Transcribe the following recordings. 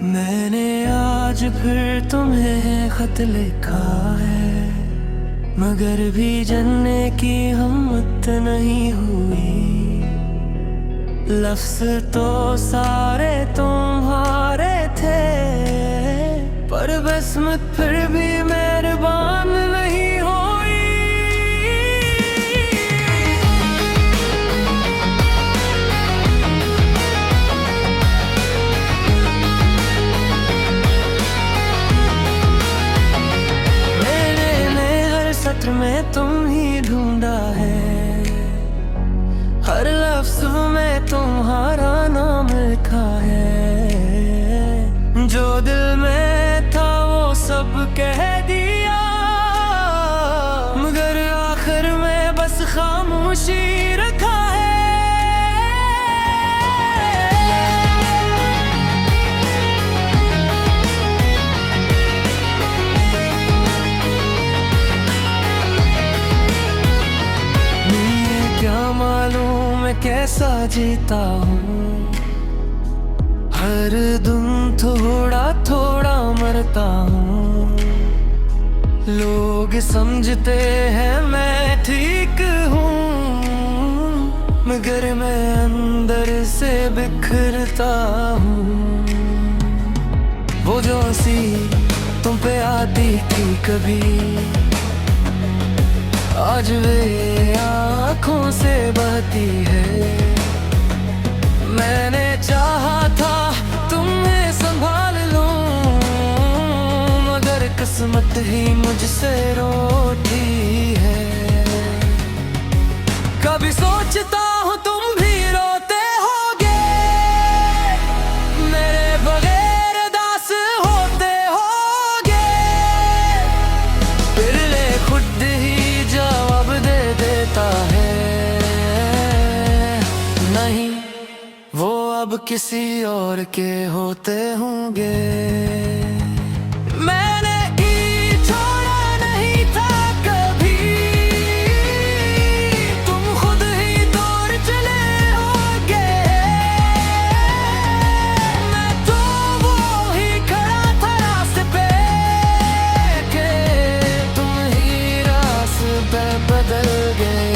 मैंने आज फिर तुम्हें खत लिखा है, मगर भी जानने की हिम्मत नहीं हुई। लफ्ज तो सारे तुम्हारे थे, पर बस्मत फिर भी मेहरबान नहीं हुई। मैंने हर सत्र में तुम ही ढूंढा है, हर लफ्ज में तुम्हारा नाम लिखा है। जो दिल में था वो सब कह दिया, मगर आखिर में बस खामोशी रखा है। मुझे क्या मालूम मैं कैसा जीता हूँ, हर दिन थोड़ा थोड़ा मरता हूँ। लोग समझते हैं मैं ठीक हूँ, मगर मैं अंदर से बिखरता हूँ। वो जो हंसी तुम पे आती थी कभी, आज वे आँखों से बहती है। मैंने चाहा था तुम्हें संभाल लूं, मगर किस्मत ही मुझसे रोती है। कभी सोचता हूँ तुम भी रोते होगे, मेरे बगैर दास होते होगे। फिर ले खुद ही जवाब दे देता है, नहीं वो अब किसी और के होते होंगे। मैंने ही छोड़ा नहीं था कभी, तुम खुद ही दौड़ चले होगे। मैं तो वो ही खड़ा था रास्ते पे, के तुम ही रास्ते बदल गए।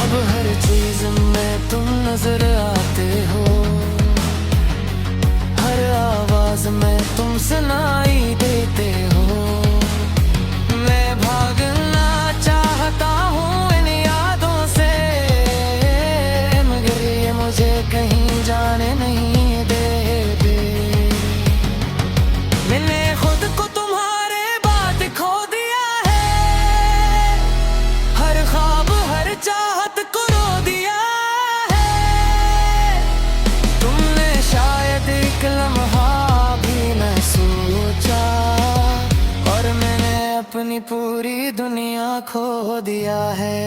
अब हर चीज में तुम नजर आते हो, हर आवाज में तुम सुनाई देते हो। मैं भागना चाहता हूँ इन यादों से, मगर ये मुझे कहीं जाने नहीं देते। मैंने खुद को तुम्हारे बाद खो दिया है, हर ख्वाब हर चाहत को रो दिया है। तुमने शायद एक लम्हा भी न सोचा, और मैंने अपनी पूरी दुनिया खो दिया है।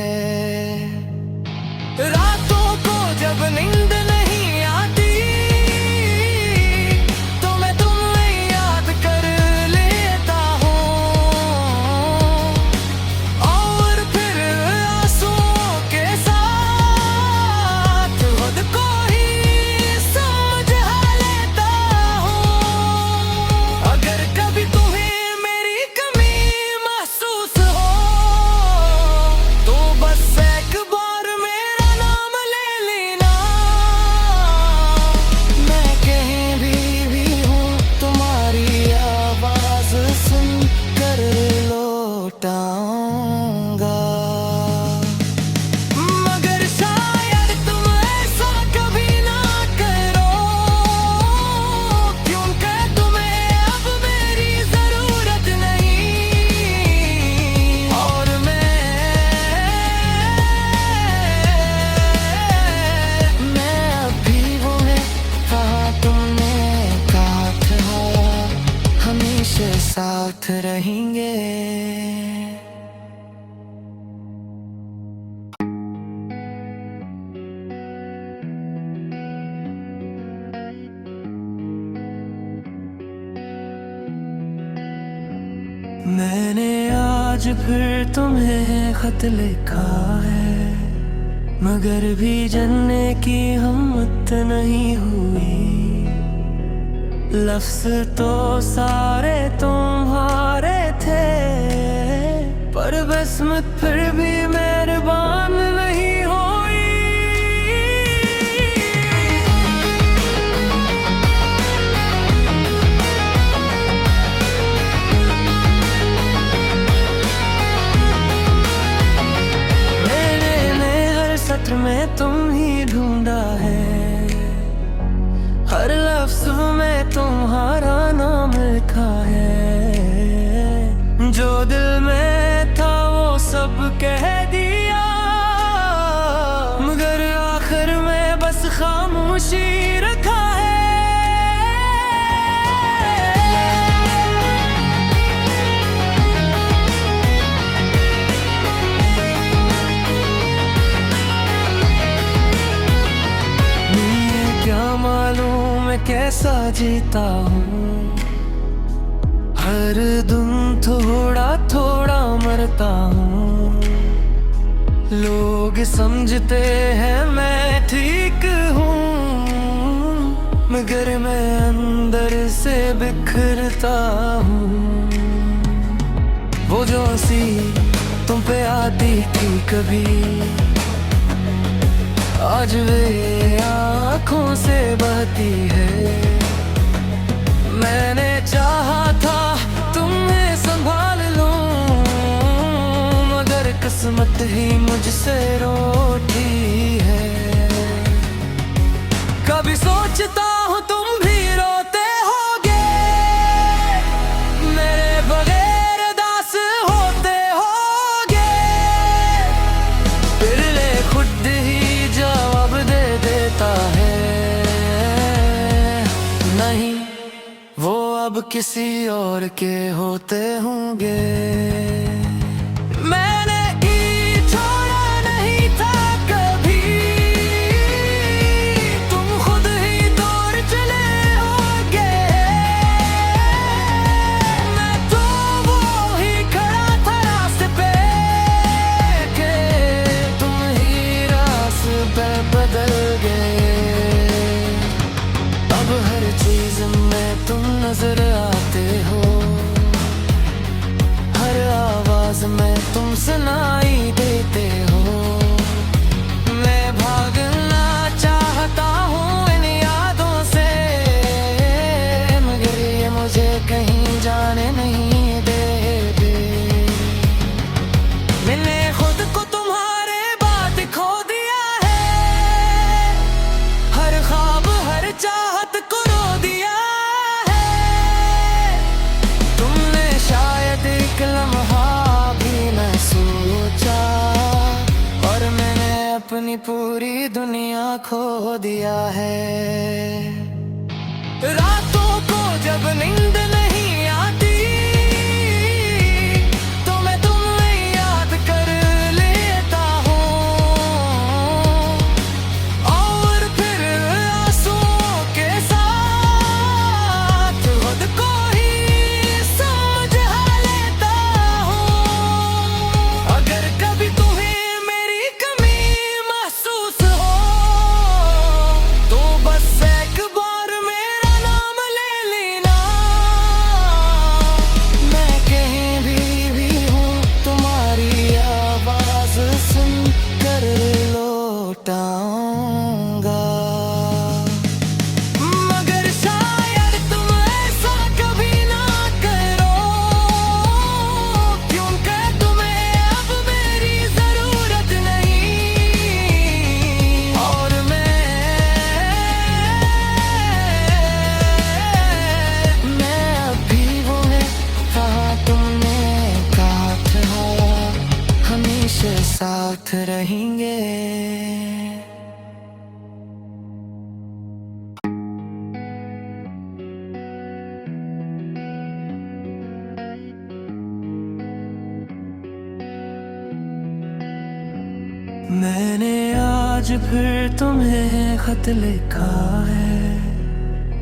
रातों को जब नींद नहीं आती, तो मैं तुम्हें याद कर लेता हूँ, और फिर आंसुओं के साथ खुद को ही समझा लेता हूँ। अगर कभी तुम्हें मेरी कमी महसूस हो, तो बस एक बार मेरा नाम ले लेना। मैं कहीं भी हूँ, तुम्हारी आवाज सुन कर लौटाऊंगा। मगर शायद तुम ऐसा कभी ना करो, क्योंकि तुम्हें अब मेरी जरूरत नहीं। और मैं अभी वो है कहा तुमने कहा था, हमेशा साथ रहेंगे। मैंने आज फिर तुम्हें खत लिखा है, मगर भी जानने की हिम्मत नहीं हुई। लफ्ज़ तो सारे तुम्हारे थे, पर बस्मत फिर भी मेहरबान नहीं हुई। मैंने हर सत्र में तुम ही ढूंढा है, हर लफ्ज़ में तुम्हारा नाम लिखा है। जो दिल में था वो सब कह दिया, मगर आखिर में बस खामोशी रखा है। मुझे क्या मालूम मैं कैसा जीता हूँ, हर दिन थोड़ा थोड़ा मरता हूँ। लोग समझते हैं मैं ठीक हूँ, मगर मैं अंदर से बिखरता हूँ। वो जो हंसी तुम पे आती थी कभी, आज वे आँखों से बहती है। मैंने चाहा था तुम्हें संभाल लूं, मगर किस्मत ही मुझसे रोती है। कभी सोचता हूँ तुम भी रोते होगे, मेरे बगैर दास होते होगे। फिर ले खुद ही जवाब दे देता है, नहीं वो अब किसी और के होते होंगे। मैंने ही छोड़ा नहीं था कभी, तुम खुद ही दौड़ चले होगे। मैं तो वो ही खड़ा था रास्ते पे, के तुम ही रास्ते बदल गए। अब हर चीज में तुम नजर आते हो, हर आवाज में तुम सुनाई देते हो। मैं भागना चाहता हूँ इन यादों से, मगर ये मुझे कहीं जाने नहीं देते। मैंने खुद को तुम्हारे बाद खो दिया है, हर ख्वाब हर चाहत को रो दिया है। तुमने शायद एक लम्हा भी न सोचा, और मैंने अपनी पूरी दुनिया खो दिया है। रातों को जब नींद नहीं आती, तो मैं तुम्हें याद कर लेता हूँ, और फिर आंसुओं के साथ खुद को ही समझा लेता हूँ। अगर कभी तुम्हें मेरी कमी महसूस हो, तो बस एक बार मेरा नाम ले लेना। मैं कहीं भी हूँ, तुम्हारी आवाज सुन कर लौटाऊंगा। मगर शायद तुम ऐसा कभी ना करो, क्योंकि तुम्हें अब मेरी जरूरत नहीं। और मैं अभी वो है कहाँ तुमने कहा था, हमेशा साथ रहेंगे। मैंने आज फिर तुम्हें खत लिखा है,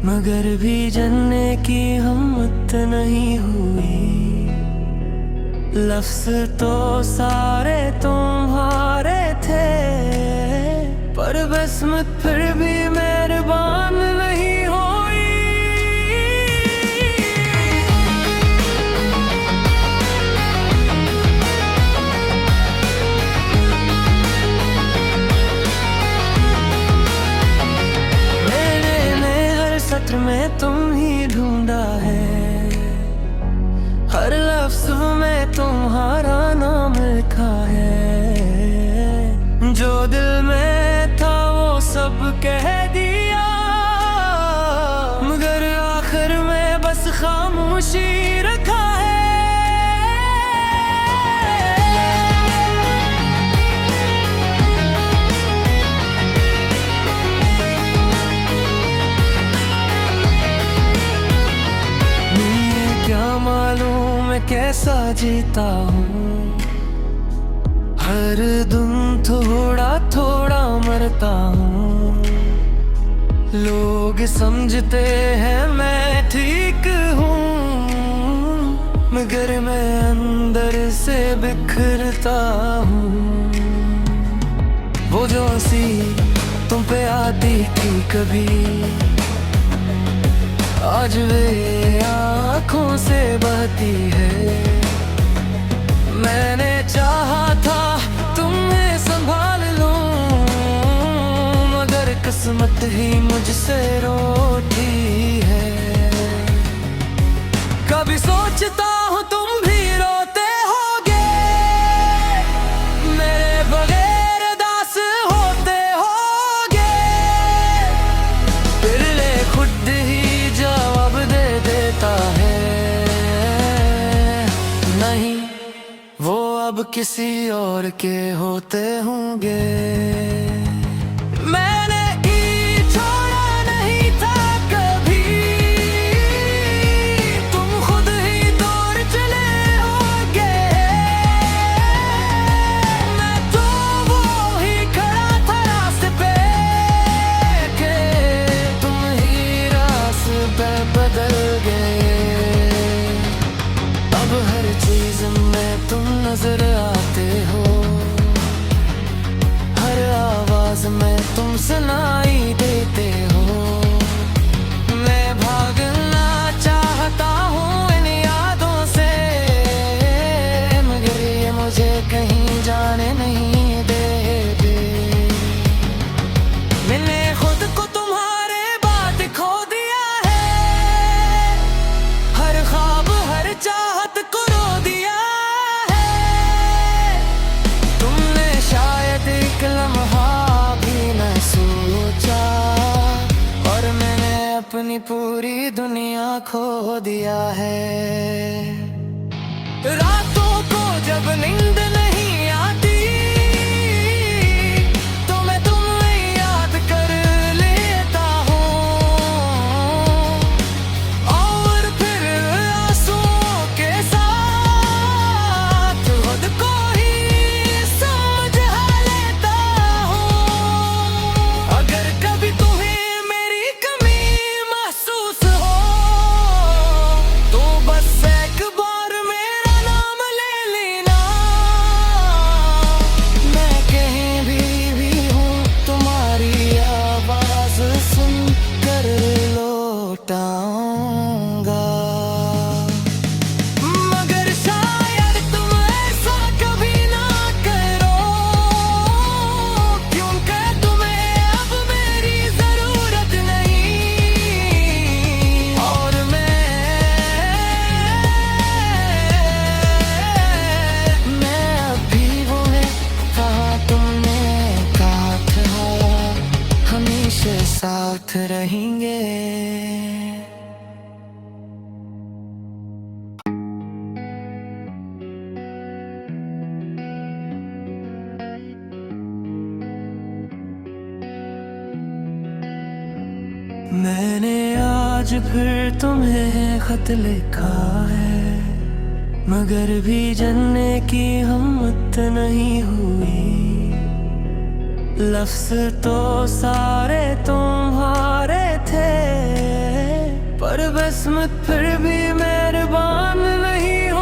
मगर भी जानने की हिम्मत नहीं हुई। लफ्ज़ तो सारे तुम्हारे थे, पर बस्मत फिर भी मेहरबान नहीं हुई। लिखा है। जो दिल में था वो सब कह दिया, मगर आखिर में बस खामोशी रखा है। मालूम मैं कैसा जीता हूँ, हर दिन थोड़ा थोड़ा मरता हूँ। लोग समझते हैं मैं ठीक हूँ, मगर मैं अंदर से बिखरता हूँ। वो जो हंसी तुम पे आती थी कभी, आज वे आँखों से बहती है। मैंने चाहा था तुम्हें संभाल लूं, मगर किस्मत ही मुझसे रोती है। कभी सोचता हूँ तुम भी रोते होगे, मेरे बगैर दास होते होगे। फिर ले खुद ही जवाब दे देता है, नहीं वो अब किसी और के होते होंगे। मैंने छोड़ा नहीं था कभी, तुम खुद ही दूर चले होगे। मैं तो वो ही खड़ा था रास्ते पे, के तुम ही रास्ते बदल गए। अब हर चीज में तुम नजर आते हो, हर आवाज में तुम सुनाई देते हो। मैं भागना चाहता हूँ इन यादों से, मगर ये मुझे कहीं जाने नहीं देते। मैंने खुद को तुम्हारे बाद खो दिया है, हर ख्वाब हर चाहत को रो दिया है। तुमने शायद एक लम्हा भी न सोचा, और मैंने अपनी पूरी दुनिया खो दिया है। रातों को जब नींद नहीं आती, तो मैं तुम्हें याद कर लेता हूँ, और फिर आंसुओं के साथ खुद को ही समझा लेता हूँ। अगर कभी तुम्हें मेरी कमी महसूस हो, तो बस एक बार मेरा नाम ले लेना। मैं कहीं भी हूँ, तुम्हारी आवाज सुन कर लौटाऊंगा। मगर शायद तुम ऐसा कभी ना करो, क्योंकि तुम्हें अब मेरी जरूरत नहीं। और मैं अभी वो है कहाँ तुमने कहा था, हमेशा साथ रहेंगे। मैंने आज फिर तुम्हें खत लिखा है, मगर भी जानने की हिम्मत नहीं हुई। लफ्ज तो सारे तुम्हारे थे, पर बसमत फिर भी मेहरबान नहीं हुई।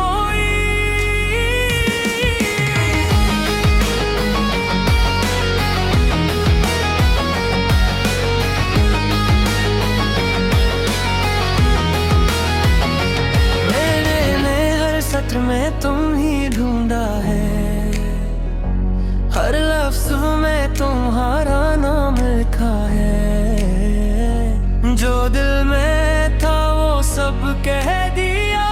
मैंने हर सत्र में तुम ही ढूंढा है, हर लफ्ज में तुम्हारा नाम लिखा है। जो दिल में था वो सब कह दिया,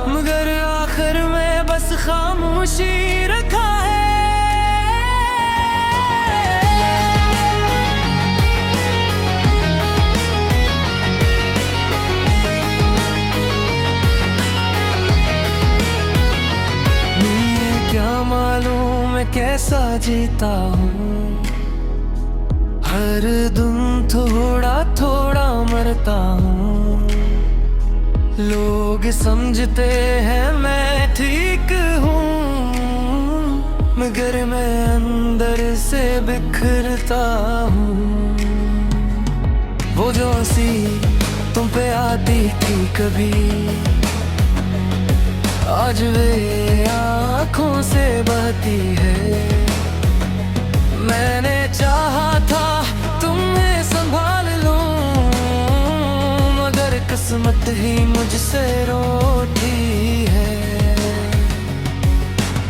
मगर आखिर में बस खामोश कैसा जीता हूँ। हर दिन थोड़ा थोड़ा मरता हूँ। लोग समझते हैं मैं ठीक हूँ, मगर मैं अंदर से बिखरता हूँ। वो जो हंसी तुम पे आती थी कभी, आज वे आँखों से बहती है। मैंने चाहा था तुम्हें संभाल लूं, मगर किस्मत ही मुझसे रोती है।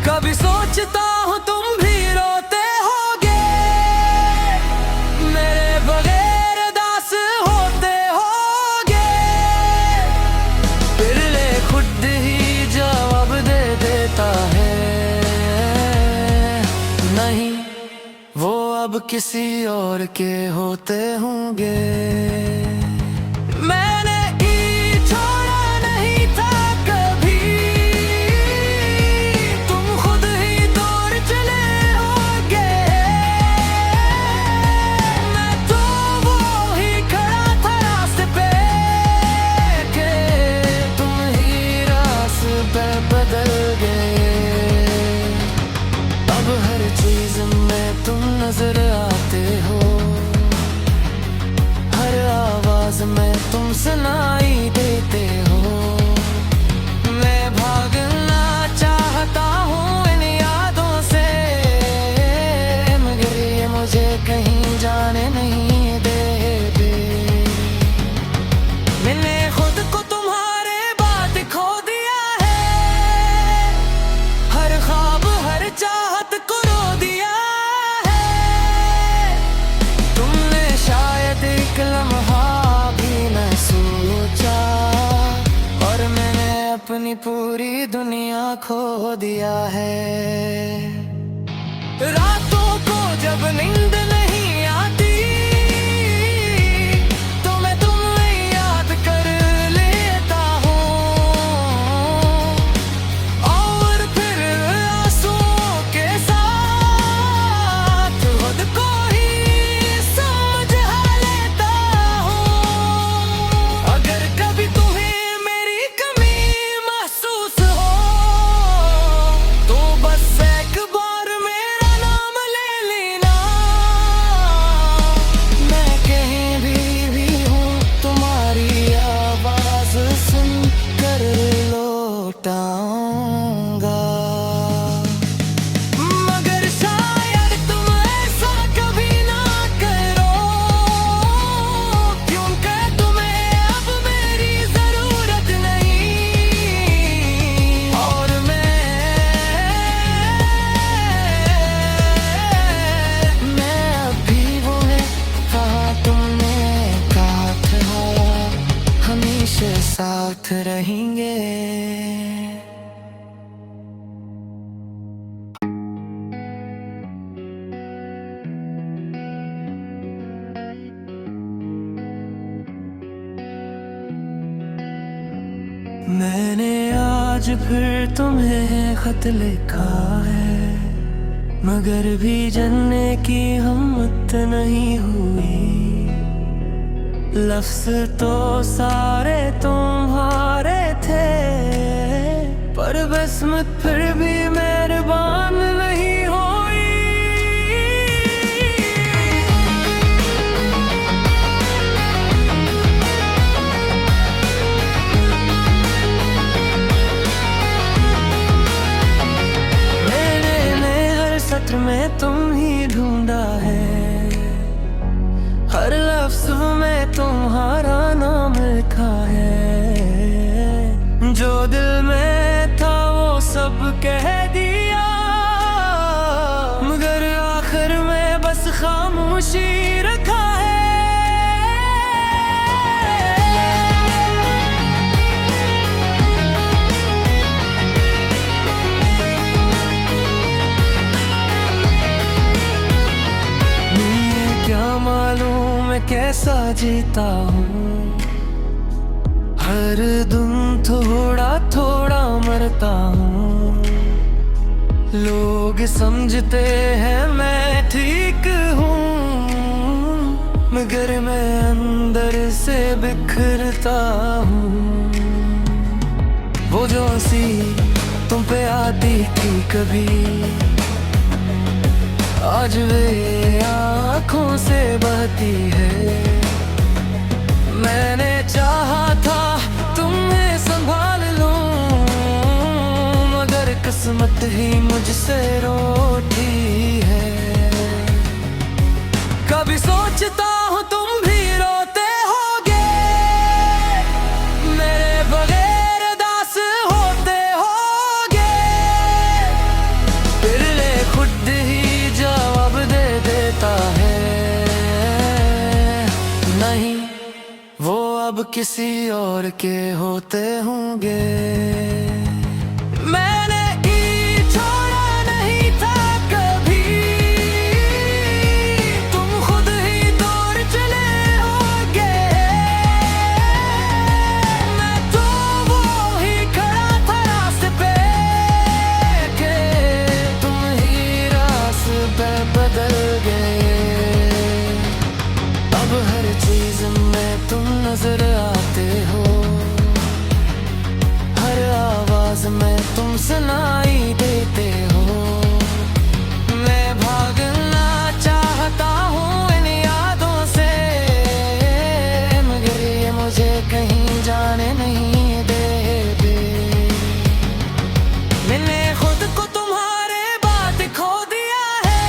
कभी सोचता हूँ तुम भी रोते होगे, मेरे बगैर दास होते होगे। फिर ले खुद ही जवाब दे देता है, नहीं वो अब किसी और के होते होंगे। मैंने ही छोड़ा नहीं था कभी, तुम खुद ही दौड़ चले होगे। मैं तो वो ही खड़ा था रास्ते पे, के तुम ही रास्ते बदल गए। अब हर चीज में तुम नजर आते हो, हर आवाज में तुम सुनाई देते हो। मैं भागना चाहता हूँ इन यादों से, मगर ये मुझे कहीं जाने नहीं देते। मैंने खुद को तुम्हारे बाद खो दिया है, हर ख्वाब हर चाहत को रो दिया है। तुमने शायद एक लम्हा भी न सोचा, और मैंने अपनी पूरी दुनिया खो दिया है। रातों को जब नींद नहीं आती, तो मैं तुम्हें याद कर लेता हूँ, और फिर आंसुओं के साथ खुद को ही समझा लेता हूँ। अगर कभी तुम्हें मेरी कमी महसूस हो, तो बस एक बार मेरा नाम ले लेना। मैं कहीं भी हूँ, तुम्हारी आवाज सुन कर लौटाऊंगा। मगर शायद तुम ऐसा कभी ना करो, क्योंकि तुम्हें अब मेरी जरूरत नहीं। और मैं अभी वो है कहा तुमने कहा था, हमेशा साथ रहेंगे। मैंने आज फिर तुम्हें खत लिखा है, मगर भी जानने की हिम्मत नहीं हुई। लफ्ज तो सारे तुम्हारे थे, पर बसमत फिर भी मेहरबान नहीं हुई। मैंने हर सत्र में तुम ही ढूंढा है, हर लफ्ज में तुम्हारा नाम लिखा है। जो दिल में था वो सब कह दिया, मगर आखिर में बस खामोशी रखा है। मुझे क्या मालूम मैं कैसा जीता हूँ, हर दिन थोड़ा थोड़ा मरता हूँ। लोग लोग समझते हैं मैं ठीक हूँ, मगर मैं अंदर से बिखरता हूँ। वो जो हंसी तुम पे आती थी कभी, आज वे आँखों से बहती है। मैंने चाहा था तुम्हें संभाल लूं, मगर किस्मत ही मुझसे रोती है। कभी सोचता हूँ तुम भी रोते होगे, मेरे बगैर दास होते होगे। फिर ले खुद ही जवाब दे देता है, नहीं वो अब किसी और के होते होंगे। मैंने छोड़ा नहीं था कभी, तुम खुद ही दूर चले होगे। मैं तो वो ही खड़ा था रास्ते पे, के तुम ही रास्ते बदल गए। अब हर चीज में तुम नजर आते हो, हर आवाज में तुम सुनाई देते हो। मैं भागना चाहता हूँ इन यादों से, मगर ये मुझे कहीं जाने नहीं देते। मैंने खुद को तुम्हारे बाद खो दिया है,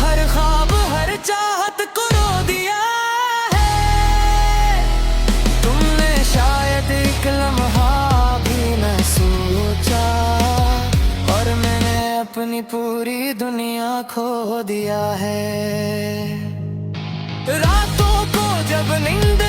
हर ख्वाब हर चाहत को रो दिया है। तुमने शायद एक लम्हा भी न सोचा, और मैंने अपनी पूरी दुनिया खो दिया है। रातों को जब नींद